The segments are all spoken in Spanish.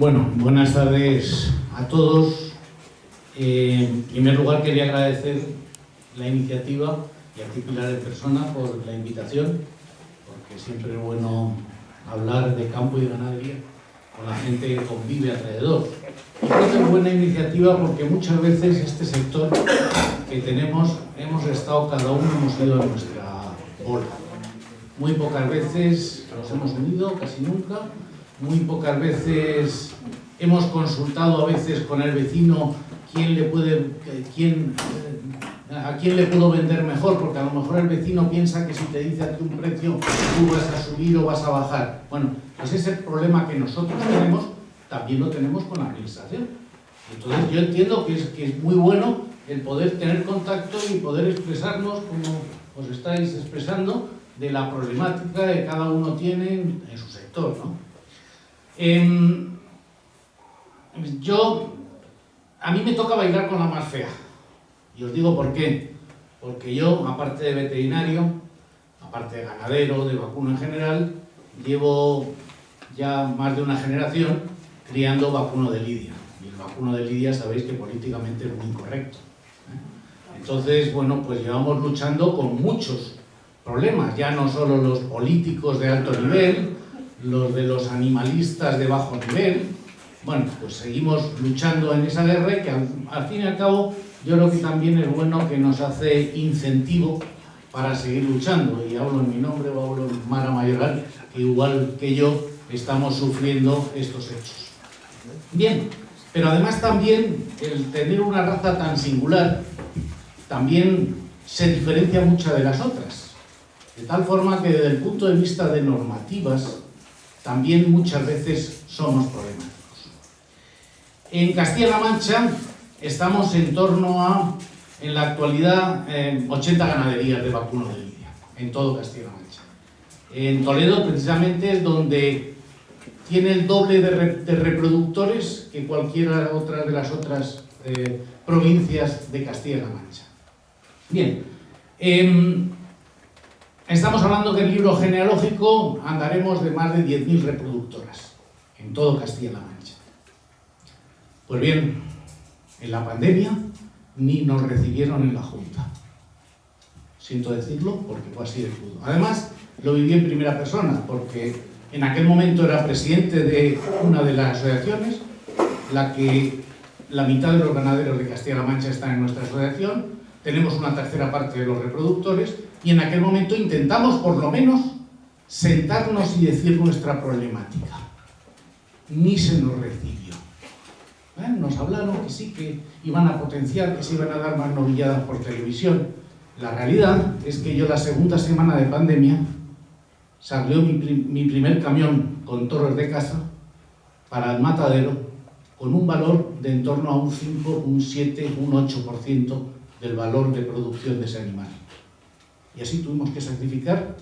Bueno, buenas tardes a todos. En primer lugar quería agradecer la iniciativa y a ti, Pilar, en persona, por la invitación, porque siempre es bueno hablar de campo y ganadería con la gente que convive alrededor. Y creo que es buena iniciativa porque muchas veces este sector que tenemos, hemos estado cada uno, hemos ido a nuestra bola. Muy pocas veces nos hemos unido, casi nunca. Muy pocas veces hemos consultado a veces con el vecino a quién le puedo vender mejor, porque a lo mejor el vecino piensa que si te dice a ti un precio tú vas a subir o vas a bajar. Bueno, pues ese problema que nosotros tenemos también lo tenemos con la administración. Entonces yo entiendo que es muy bueno el poder tener contacto y poder expresarnos como os estáis expresando de la problemática que cada uno tiene en su sector, ¿no? A mí me toca bailar con la más fea. Y os digo por qué. Porque yo, aparte de veterinario, aparte de ganadero, de vacuno en general, llevo ya más de una generación criando vacuno de lidia. Y el vacuno de lidia sabéis que políticamente es muy incorrecto. Entonces, bueno, pues llevamos luchando con muchos problemas, ya no solo los políticos de alto nivel, los de los animalistas de bajo nivel. Bueno, pues seguimos luchando en esa guerra que al fin y al cabo yo creo que también es bueno, que nos hace incentivo para seguir luchando, y hablo en mi nombre o hablo en Mara Mayoral, que igual que yo estamos sufriendo estos hechos. Bien, pero además también el tener una raza tan singular también se diferencia mucho de las otras, de tal forma que desde el punto de vista de normativas también muchas veces somos problemáticos. En Castilla-La Mancha estamos en torno a, en la actualidad, 80 ganaderías de vacuno de lidia, en todo Castilla-La Mancha. En Toledo, precisamente, es donde tiene el doble de reproductores que cualquiera otra de las otras provincias de Castilla-La Mancha. Bien, estamos hablando que en el libro genealógico andaremos de más de 10.000 reproductoras en todo Castilla-La Mancha. Pues bien, en la pandemia ni nos recibieron en la Junta. Siento decirlo porque fue así de crudo. Además, lo viví en primera persona porque en aquel momento era presidente de una de las asociaciones, la mitad de los ganaderos de Castilla-La Mancha están en nuestra asociación, tenemos una tercera parte de los reproductores, y en aquel momento intentamos por lo menos sentarnos y decir nuestra problemática. Ni se nos recibió. Nos hablaron que sí, que iban a potenciar, que se iban a dar más novilladas por televisión. La realidad es que yo la segunda semana de pandemia salió mi primer camión con toros de casa para el matadero con un valor de en torno a un 5, un 7, un 8% del valor de producción de ese animal. Y así tuvimos que sacrificar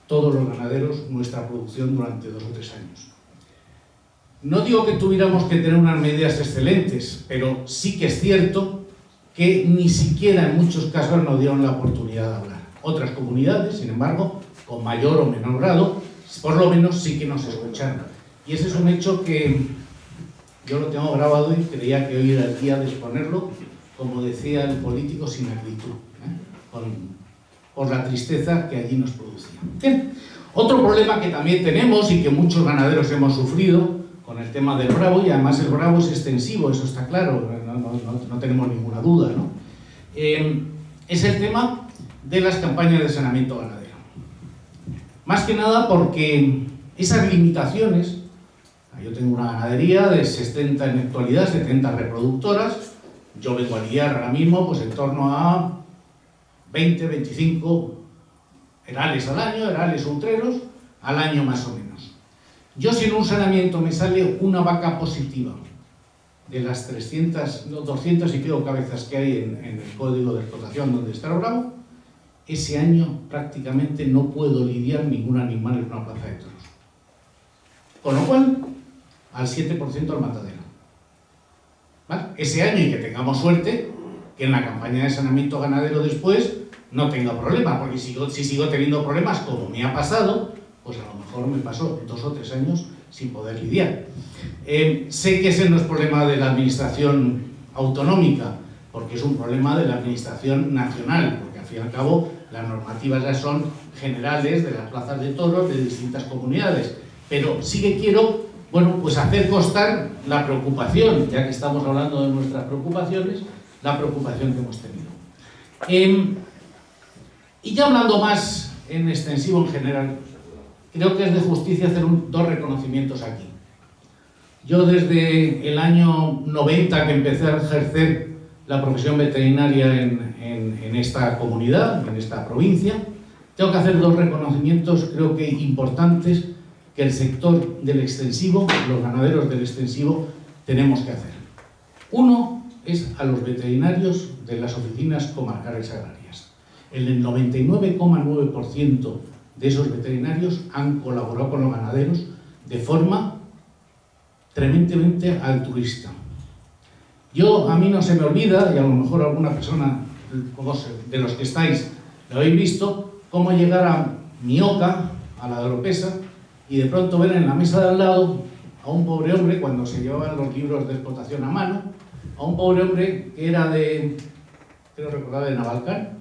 todos los ganaderos nuestra producción durante 2 o 3 años. No digo que tuviéramos que tener unas medidas excelentes, pero sí que es cierto que ni siquiera en muchos casos nos dieron la oportunidad de hablar. Otras comunidades, sin embargo, con mayor o menor grado, por lo menos sí que nos escucharon. Y ese es un hecho que yo lo tengo grabado y creía que hoy era el día de exponerlo, como decía el político, sin acritud, por la tristeza que allí nos producía. Bien. Otro problema que también tenemos y que muchos ganaderos hemos sufrido con el tema del bravo, y además el bravo es extensivo, eso está claro, no tenemos ninguna duda, ¿no? Es el tema de las campañas de saneamiento ganadero. Más que nada porque esas limitaciones, yo tengo una ganadería de 60 en la actualidad, 70 reproductoras, yo vengo a lidiar ahora mismo pues en torno a 20, 25 herales al año, herales ultreros, al año más o menos. Yo, si en un saneamiento me sale una vaca positiva de las 200 y pico cabezas que hay en el código de explotación donde está el bravo, ese año prácticamente no puedo lidiar ningún animal en una plaza de toros. Con lo cual, al 7% al matadero. ¿Vale? Ese año, y que tengamos suerte, que en la campaña de saneamiento ganadero después no tenga problema, porque si sigo teniendo problemas, como me ha pasado, pues a lo mejor me pasó 2 o 3 años sin poder lidiar. Sé que ese no es problema de la administración autonómica, porque es un problema de la administración nacional, porque al fin y al cabo las normativas ya son generales de las plazas de toros de distintas comunidades, pero sí que quiero, bueno, pues hacer constar la preocupación, ya que estamos hablando de nuestras preocupaciones, la preocupación que hemos tenido. Y ya hablando más en extensivo en general, creo que es de justicia hacer dos reconocimientos aquí. Yo desde el año 90 que empecé a ejercer la profesión veterinaria en esta comunidad, en esta provincia, tengo que hacer dos reconocimientos, creo que importantes, que el sector del extensivo, los ganaderos del extensivo, tenemos que hacer. Uno es a los veterinarios de las oficinas comarcales agrarias. El 99,9% de esos veterinarios han colaborado con los ganaderos de forma tremendamente altruista. A mí no se me olvida, y a lo mejor alguna persona de los que estáis lo habéis visto, cómo llegar a Mioca, a la de Oropesa, y de pronto ver en la mesa de al lado a un pobre hombre, cuando se llevaban los libros de explotación a mano, a un pobre hombre que era creo recordar, de Navalcán,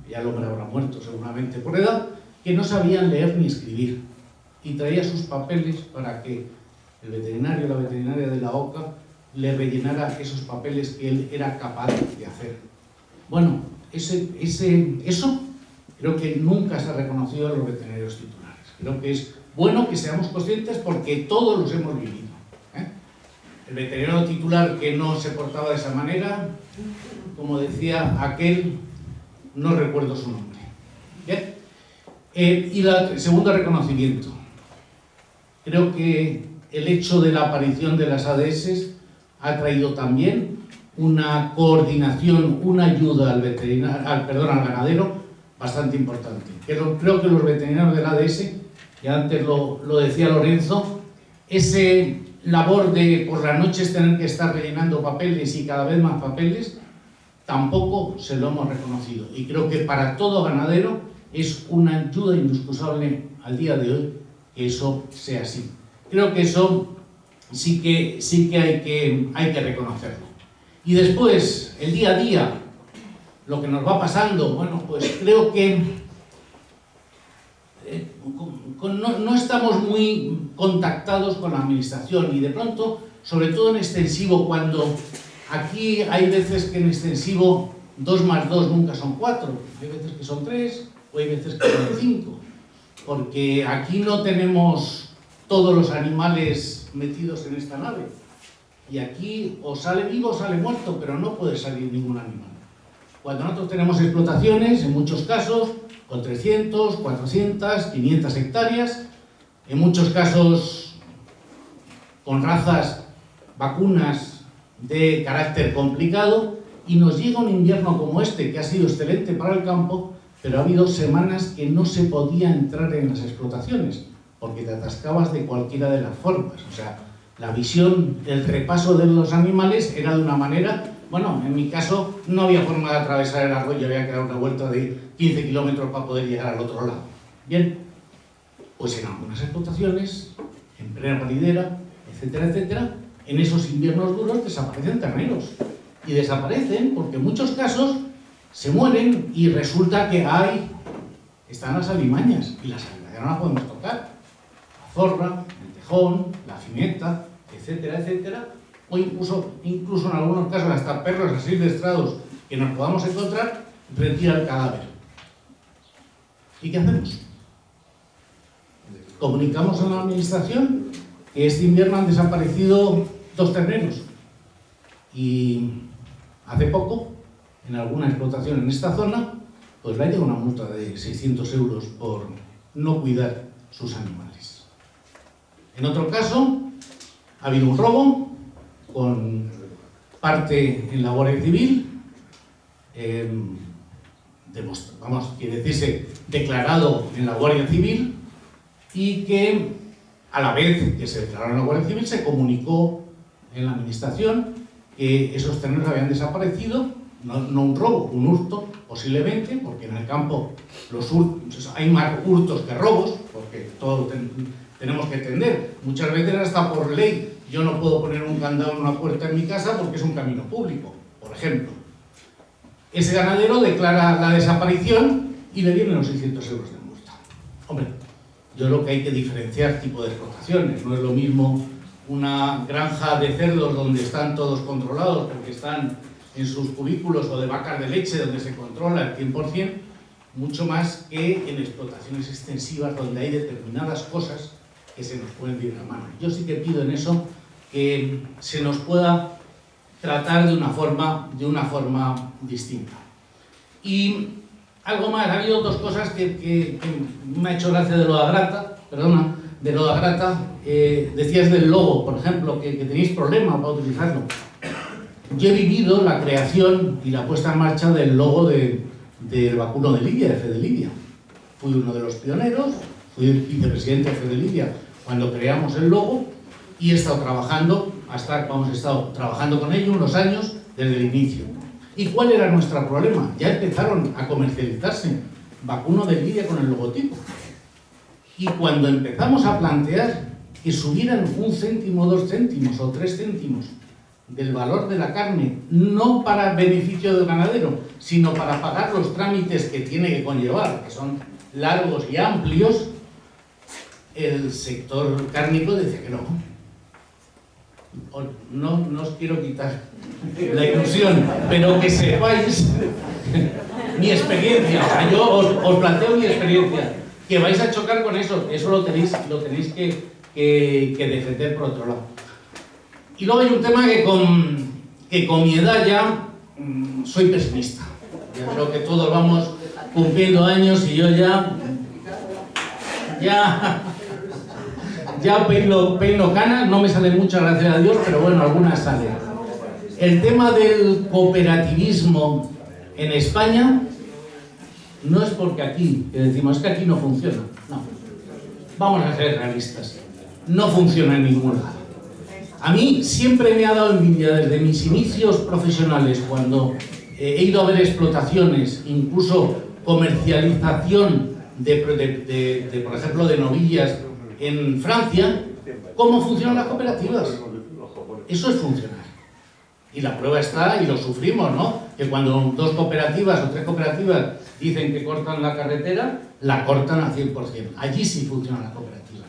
ya el hombre habrá muerto seguramente por edad, que no sabían leer ni escribir, y traía sus papeles para que el veterinario o la veterinaria de la OCA le rellenara esos papeles que él era capaz de hacer. Bueno, eso creo que nunca se ha reconocido a los veterinarios titulares. Creo que es bueno que seamos conscientes porque todos los hemos vivido. El veterinario titular que no se portaba de esa manera, como decía aquel, no recuerdo su nombre. ¿Bien? Y el segundo reconocimiento. Creo que el hecho de la aparición de las ADS ha traído también una coordinación, una ayuda al ganadero bastante importante. Creo que los veterinarios del ADS, ya antes lo decía Lorenzo, ese labor de por las noches tener que estar rellenando papeles y cada vez más papeles, tampoco se lo hemos reconocido. Y creo que para todo ganadero es una ayuda inexcusable al día de hoy que eso sea así. Creo que eso sí que hay que reconocerlo. Y después, el día a día, lo que nos va pasando, bueno, pues creo que no estamos muy contactados con la administración y de pronto, sobre todo en extensivo, cuando aquí hay veces que en extensivo 2 más 2 nunca son 4, hay veces que son 3 o hay veces que son 5, porque aquí no tenemos todos los animales metidos en esta nave. Y aquí o sale vivo o sale muerto, pero no puede salir ningún animal. Cuando nosotros tenemos explotaciones, en muchos casos, con 300, 400, 500 hectáreas, en muchos casos con razas vacunas de carácter complicado, y nos llega un invierno como este, que ha sido excelente para el campo, pero ha habido semanas que no se podía entrar en las explotaciones, porque te atascabas de cualquiera de las formas. O sea, la visión, el repaso de los animales era de una manera, bueno, en mi caso no había forma de atravesar el arroyo, había que dar una vuelta de 15 kilómetros para poder llegar al otro lado. Bien, pues en algunas explotaciones, en plena palidera, etcétera, etcétera, en esos inviernos duros desaparecen terneros. Y desaparecen porque en muchos casos se mueren y resulta que están las alimañas, y las alimañas no las podemos tocar. La zorra, el tejón, la fineta, etcétera, etcétera, o incluso en algunos casos hasta perros asilvestrados que nos podamos encontrar, retira el cadáver. ¿Y qué hacemos? Comunicamos a la administración que este invierno han desaparecido 2 terneros, y hace poco, en alguna explotación en esta zona, pues le ha llegado una multa de 600 euros por no cuidar sus animales. En otro caso, ha habido un robo con parte en la Guardia Civil, quiere decirse, declarado en la Guardia Civil, y que a la vez que se declaró en la Guardia Civil se comunicó en la administración que esos terneros habían desaparecido, no un robo, un hurto posiblemente, porque en el campo hay más hurtos que robos, porque tenemos que entender. Muchas veces hasta por ley yo no puedo poner un candado en una puerta en mi casa porque es un camino público, por ejemplo. Ese ganadero declara la desaparición y le vienen los 600 euros de multa. Hombre, yo creo que hay que diferenciar tipo de explotaciones. No es lo mismo una granja de cerdos donde están todos controlados porque están en sus cubículos, o de vacas de leche donde se controla el 100%, mucho más que en explotaciones extensivas donde hay determinadas cosas que se nos pueden ir a mano. Yo sí que pido en eso que se nos pueda tratar de una forma distinta. Y algo más, ha habido dos cosas que me ha hecho gracia de lo de Agrata, perdona, de lo de Agrata. Decías del logo, por ejemplo, que tenéis problemas para utilizarlo. Yo he vivido la creación y la puesta en marcha del logo del vacuno de Lidia, de Fede Lidia. Fui uno de los pioneros, fui el vicepresidente de Fede Lidia cuando creamos el logo y he estado trabajando, hemos estado trabajando con ello unos años desde el inicio. ¿Y cuál era nuestro problema? Ya empezaron a comercializarse vacuno de Lidia con el logotipo. Y cuando empezamos a plantear que subieran 1 céntimo, 2 céntimos o 3 céntimos del valor de la carne, no para beneficio del ganadero, sino para pagar los trámites que tiene que conllevar, que son largos y amplios, el sector cárnico dice que no. No os quiero quitar la ilusión, pero que sepáis mi experiencia. O sea, yo os planteo mi experiencia, que vais a chocar con eso lo tenéis que defender por otro lado. Y luego hay un tema que con mi edad ya soy pesimista. Yo creo que todos vamos cumpliendo años y yo ya peino canas, no me salen muchas, gracias a Dios, pero bueno, algunas salen. El tema del cooperativismo en España no es porque aquí, que decimos, es que aquí no funciona. No. Vamos a ser realistas. No funciona en ningún lado. A mí siempre me ha dado envidia desde mis inicios profesionales, cuando he ido a ver explotaciones, incluso comercialización por ejemplo, de novillas en Francia, cómo funcionan las cooperativas. Eso es funcionar. Y la prueba está, y lo sufrimos, ¿no? Que cuando 2 cooperativas o 3 cooperativas dicen que cortan la carretera, la cortan al 100%. Allí sí funciona la cooperativa.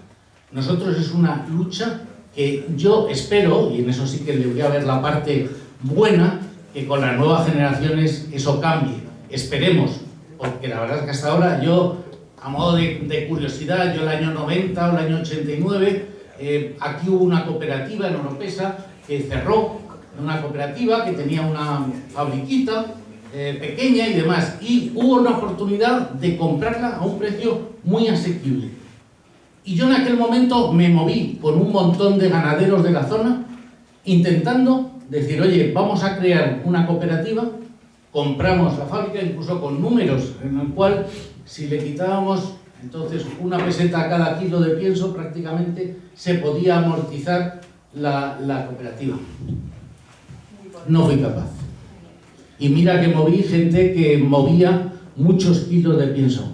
Nosotros es una lucha que yo espero, y en eso sí que le voy a ver la parte buena, que con las nuevas generaciones eso cambie. Esperemos, porque la verdad es que hasta ahora yo, a modo de curiosidad, yo el año 90 o el año 89, aquí hubo una cooperativa en Oropesa que cerró, una cooperativa que tenía una fabriquita pequeña y demás, y hubo una oportunidad de comprarla a un precio muy asequible. Y yo en aquel momento me moví con un montón de ganaderos de la zona, intentando decir, oye, vamos a crear una cooperativa, compramos la fábrica, incluso con números, en el cual si le quitábamos entonces 1 peseta a cada kilo de pienso, prácticamente se podía amortizar la cooperativa. No fui capaz. Y mira que moví gente que movía muchos kilos de pienso.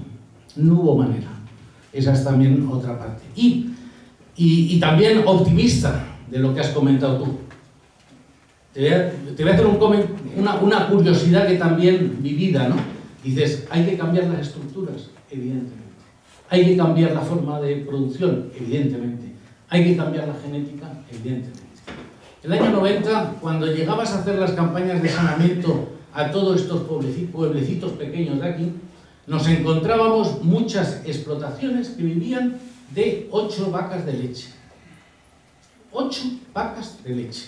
No hubo manera. Esa es también otra parte. Y también optimista de lo que has comentado tú. Te voy a hacer una curiosidad que también vivida, ¿no? Dices, hay que cambiar las estructuras, evidentemente. Hay que cambiar la forma de producción, evidentemente. Hay que cambiar la genética, evidentemente. El año 90, cuando llegabas a hacer las campañas de saneamiento a todos estos pueblecitos pequeños de aquí, nos encontrábamos muchas explotaciones que vivían de 8 vacas de leche. 8 vacas de leche.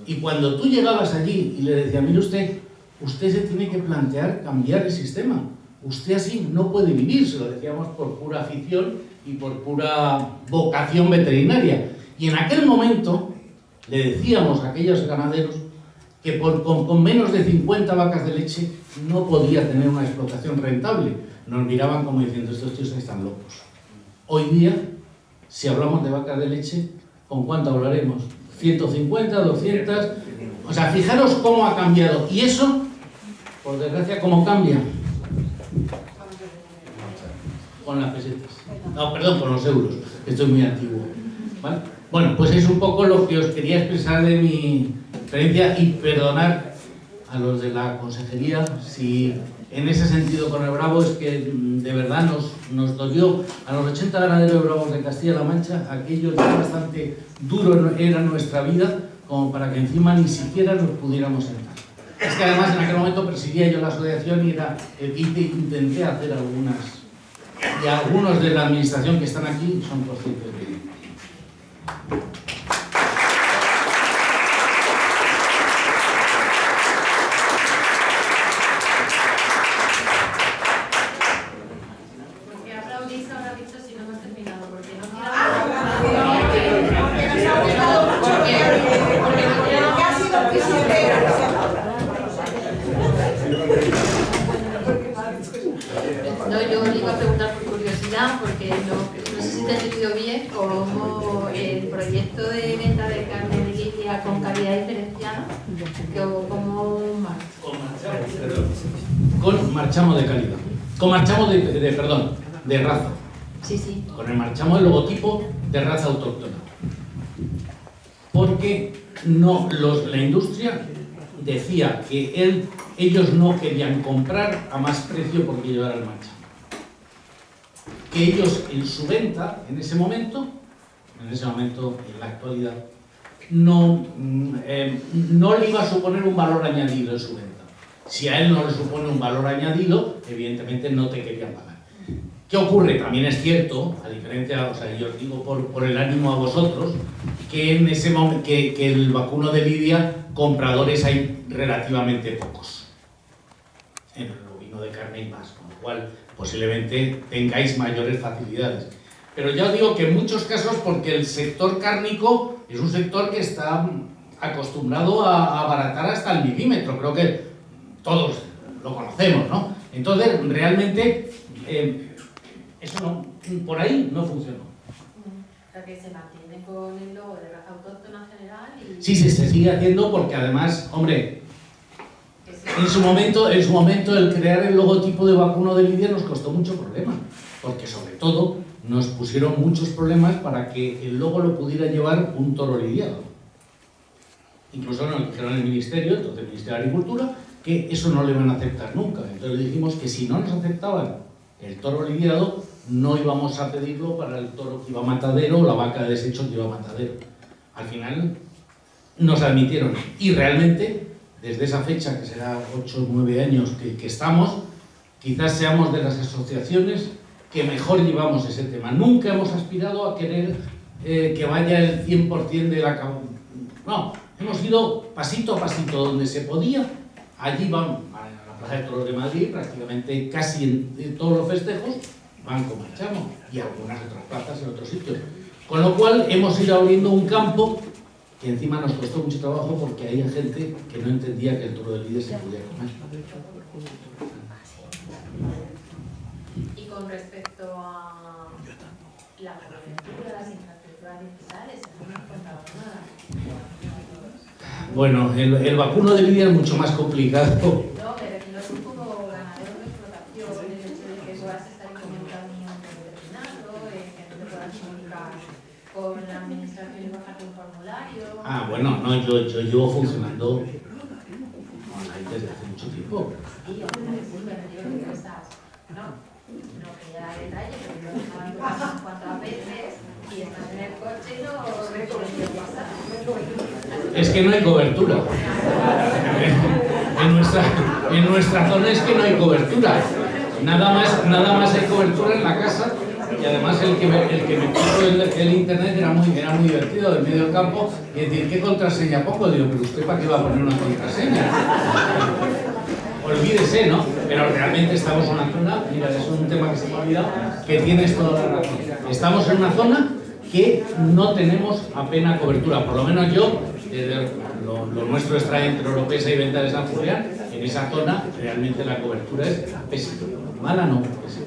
Y cuando tú llegabas allí y le decías, mire usted se tiene que plantear cambiar el sistema. Usted así no puede vivir, se lo decíamos por pura afición y por pura vocación veterinaria. Y en aquel momento le decíamos a aquellos ganaderos que con menos de 50 vacas de leche no podía tener una explotación rentable. Nos miraban como diciendo, estos tíos están locos. Hoy día, si hablamos de vacas de leche, ¿con cuánto hablaremos? 150, 200... O sea, fijaros cómo ha cambiado. Y eso, por desgracia, ¿cómo cambia? Con las pesetas. No, perdón, con los euros. Esto es muy antiguo. ¿Vale? Bueno, pues es un poco lo que os quería expresar de mi experiencia y perdonar a los de la consejería si en ese sentido con el Bravo es que de verdad nos dolió a los 80 ganaderos bravos de Castilla-La Mancha, aquello ya bastante duro era nuestra vida como para que encima ni siquiera nos pudiéramos sentar. Es que además en aquel momento presidía yo la asociación y era el que intenté hacer algunas, y algunos de la administración que están aquí son conscientes de ello. No, yo le iba a preguntar por curiosidad, porque no sé si te he entendido bien, cómo el proyecto de venta de carne de lidia con calidad diferenciada, ¿cómo marcha? Con marchamo de calidad. Con marchamo de raza. Sí, sí. Con el marchamo el logotipo de raza autóctona. Porque la industria decía que ellos no querían comprar a más precio porque llevara el marchamo. Que ellos en su venta, en ese momento, en la actualidad, no le iba a suponer un valor añadido en su venta. Si a él no le supone un valor añadido, evidentemente no te querían pagar. ¿Qué ocurre? También es cierto, a diferencia, o sea, yo os digo por el ánimo a vosotros, que en ese momento, que el vacuno de lidia, compradores hay relativamente pocos. En el ovino de carne y más, con lo cual posiblemente tengáis mayores facilidades. Pero ya os digo que en muchos casos, porque el sector cárnico es un sector que está acostumbrado a abaratar hasta el milímetro, creo que todos lo conocemos, ¿no? Entonces, realmente, eso no, por ahí no funcionó. O sea, que se mantiene con el logo de raza autóctona general y... Sí, se sigue haciendo porque además, hombre, en su momento el crear el logotipo de vacuno de lidia nos costó mucho problema, porque sobre todo nos pusieron muchos problemas para que el logo lo pudiera llevar un toro lidiado. Incluso nos dijeron en el Ministerio, entonces el Ministerio de Agricultura, que eso no lo iban a aceptar nunca. Entonces le dijimos que si no nos aceptaban el toro lidiado, no íbamos a pedirlo para el toro que iba a matadero o la vaca de desecho que iba a matadero. Al final nos admitieron y realmente desde esa fecha, que será 8 o 9 años que estamos, quizás seamos de las asociaciones que mejor llevamos ese tema. Nunca hemos aspirado a querer que vaya el 100% de la... No, hemos ido pasito a pasito donde se podía. Allí van a la Plaza de Toros de Madrid, prácticamente casi en todos los festejos, van con marchamo y algunas otras plazas en otros sitios. Con lo cual hemos ido abriendo un campo que encima nos costó mucho trabajo porque había gente que no entendía que el toro de lidia se podía comer. Y con respecto a la cobertura, las infraestructuras digitales, no me has contado nada. Bueno, el vacuno de lidia es mucho más complicado. No, me refiero a tú como ganadero de explotación, el hecho de que puedas estar incomunicado con el veterinario, que no te puedas comunicar con la administración y bajarte un formulario. Ah, bueno, no, yo llevo funcionando online desde hace mucho tiempo. Sí, hombre, sí, me refiero que estás, no quería dar detalle, pero lo dejaban unas cuantas veces y estás en el coche y no ves por el WhatsApp. Es que no hay cobertura. En nuestra zona es que no hay cobertura. Nada más hay cobertura en la casa. Y además el que me puso el internet era muy divertido, del medio del campo, y decir, ¿qué contraseña pongo? Digo, pero usted ¿para qué va a poner una contraseña? Olvídese, ¿no? Pero realmente estamos en una zona, mira, es un tema que se me ha olvidado, que tienes toda la razón. Estamos en una zona que no tenemos apenas cobertura, por lo menos yo, lo nuestro es entre Oropesa y Venta de San Julián, en esa zona realmente la cobertura es pésima. Mala no, pésima.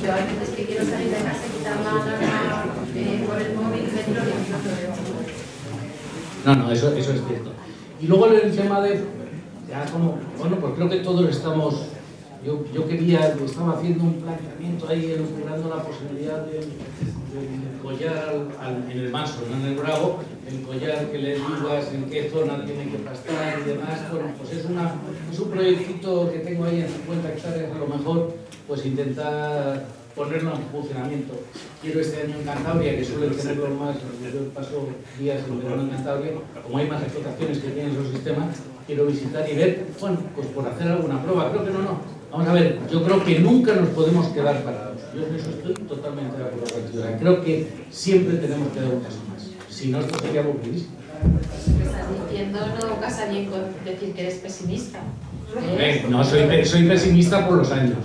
Yo hay veces que quiero salir de casa y quitar la alarma por el móvil y dentro de No, eso es cierto. Y luego el tema de, ya como, bueno, pues creo que todos estamos Yo estaba haciendo un planteamiento ahí, elucubrando la posibilidad del collar en el Manso, no en el Bravo, el collar que le digas en qué zona tiene que pastar y demás. Bueno, pues es un proyectito que tengo ahí en 50 hectáreas, a lo mejor, pues intentar ponerlo en funcionamiento. Quiero este año en Cantabria, que suelen tenerlo más, yo paso días en verano en Cantabria, como hay más explotaciones que tienen esos sistemas, quiero visitar y ver, bueno, pues por hacer alguna prueba. Creo que no. Vamos a ver, yo creo que nunca nos podemos quedar parados. Yo en eso estoy totalmente de acuerdo contigo. Creo que siempre tenemos que dar un paso más. Si no, esto sería aburridísimo. Lo que estás diciendo no casa bien con decir que eres pesimista. No, soy pesimista por los años.